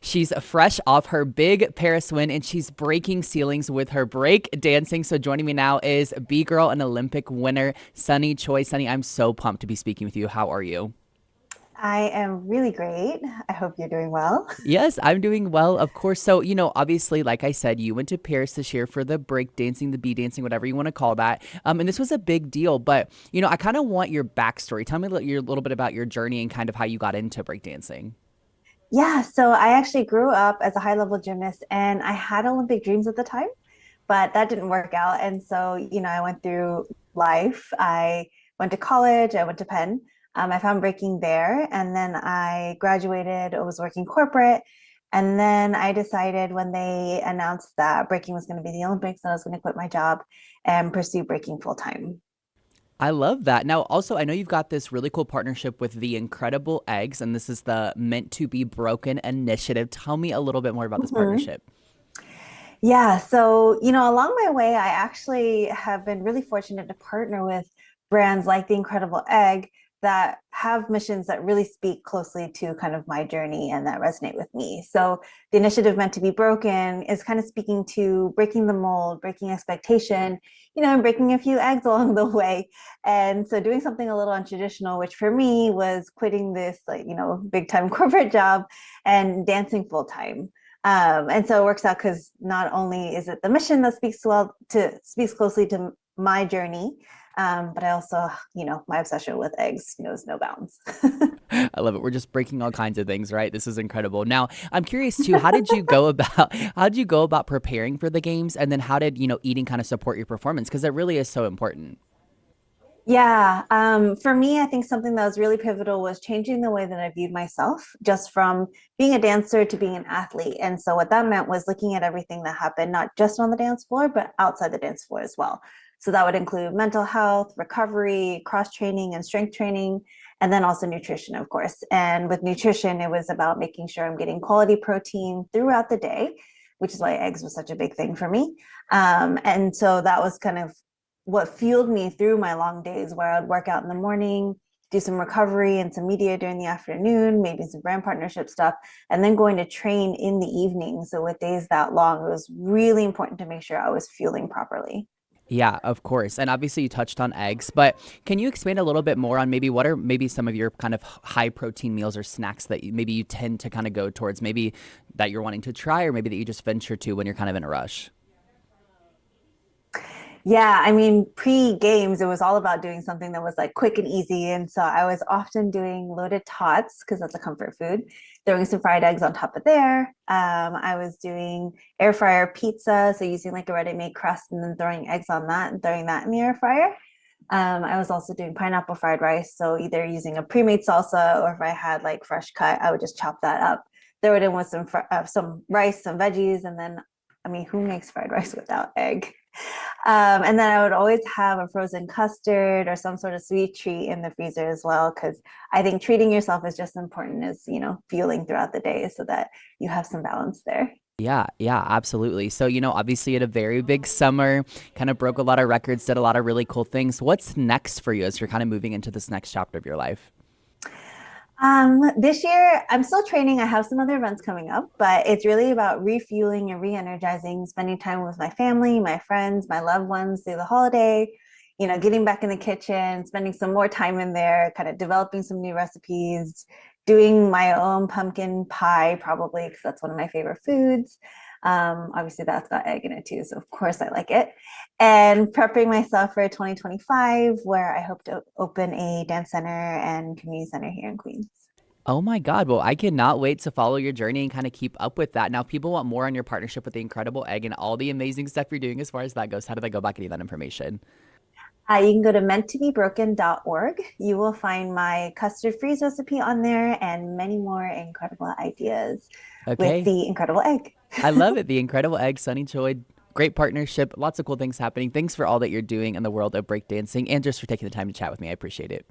She's fresh off her big Paris win and she's breaking ceilings with her break dancing. So joining me now is B Girl and Olympic winner, Sunny Choi. Sunny, I'm so pumped to be speaking with you. How are you? I am really great. I hope you're doing well. Yes, I'm doing well, of course. So, obviously, like I said, you went to Paris this year for the break dancing, the bee dancing, whatever you want to call that. And this was a big deal. But, I kind of want your backstory. Tell me a little bit about your journey and kind of how you got into break dancing. Yeah, so I actually grew up as a high level gymnast and I had Olympic dreams at the time, but that didn't work out. And so, I went through life. I went to college, I went to Penn. I found breaking there, and then I graduated. I was working corporate. And then I decided when they announced that breaking was going to be the Olympics, that I was going to quit my job and pursue breaking full time. I love that. Now, also, I know you've got this really cool partnership with the Incredible Eggs, and this is the Meant to Be Broken initiative. Tell me a little bit more about this Mhm. partnership. Yeah, so, along my way, I actually have been really fortunate to partner with brands like The Incredible Egg that have missions that really speak closely to kind of my journey and that resonate with me. So, the initiative Meant to Be Broken is kind of speaking to breaking the mold, breaking expectation, and breaking a few eggs along the way. And so, doing something a little untraditional, which for me was quitting this, like, big time corporate job and dancing full time. And so it works out because not only is it the mission that speaks closely to my journey, but I also, my obsession with eggs knows no bounds. I love it. We're just breaking all kinds of things, right? This is incredible. Now, I'm curious too, how did you go about preparing for the games, and then how did, eating kind of support your performance, because it really is so important. Yeah, for me, I think something that was really pivotal was changing the way that I viewed myself, just from being a dancer to being an athlete. And so, what that meant was looking at everything that happened, not just on the dance floor, but outside the dance floor as well. So, that would include mental health, recovery, cross training, and strength training, and then also nutrition, of course. And with nutrition, it was about making sure I'm getting quality protein throughout the day, which is why eggs was such a big thing for me. And so, that was kind of what fueled me through my long days where I'd work out in the morning, do some recovery and some media during the afternoon, maybe some brand partnership stuff, and then going to train in the evening. So with days that long, it was really important to make sure I was fueling properly. Yeah, of course. And obviously you touched on eggs, but can you expand a little bit more on maybe what are maybe some of your kind of high protein meals or snacks that maybe you tend to kind of go towards, maybe that you're wanting to try, or maybe that you just venture to when you're kind of in a rush? Yeah, I mean, pre-games, it was all about doing something that was like quick and easy. And so I was often doing loaded tots because that's a comfort food, throwing some fried eggs on top of there. I was doing air fryer pizza, so using like a ready-made crust and then throwing eggs on that and throwing that in the air fryer. I was also doing pineapple fried rice, so either using a pre-made salsa or if I had like fresh cut, I would just chop that up, throw it in with some rice, some veggies, and then I mean, who makes fried rice without egg? And then I would always have a frozen custard or some sort of sweet treat in the freezer as well, because I think treating yourself is just as important as, fueling throughout the day so that you have some balance there. Yeah, yeah, absolutely. So, obviously you had a very big summer, kind of broke a lot of records, did a lot of really cool things. What's next for you as you're kind of moving into this next chapter of your life? This year, I'm still training. I have some other events coming up, but it's really about refueling and re-energizing, spending time with my family, my friends, my loved ones through the holiday, getting back in the kitchen, spending some more time in there, kind of developing some new recipes, doing my own pumpkin pie, probably because that's one of my favorite foods. Obviously, that's got egg in it too, so of course I like it. And prepping myself for 2025, where I hope to open a dance center and community center here in Queens. Oh my God. Well, I cannot wait to follow your journey and kind of keep up with that. Now, if people want more on your partnership with the Incredible Egg and all the amazing stuff you're doing as far as that goes, how do they go about getting that information? You can go to menttobebroken.org. You will find my custard freeze recipe on there and many more incredible ideas with Okay. the incredible egg. I love it. The Incredible Egg, Sunny Choi. Great partnership. Lots of cool things happening. Thanks for all that you're doing in the world of breakdancing and just for taking the time to chat with me. I appreciate it.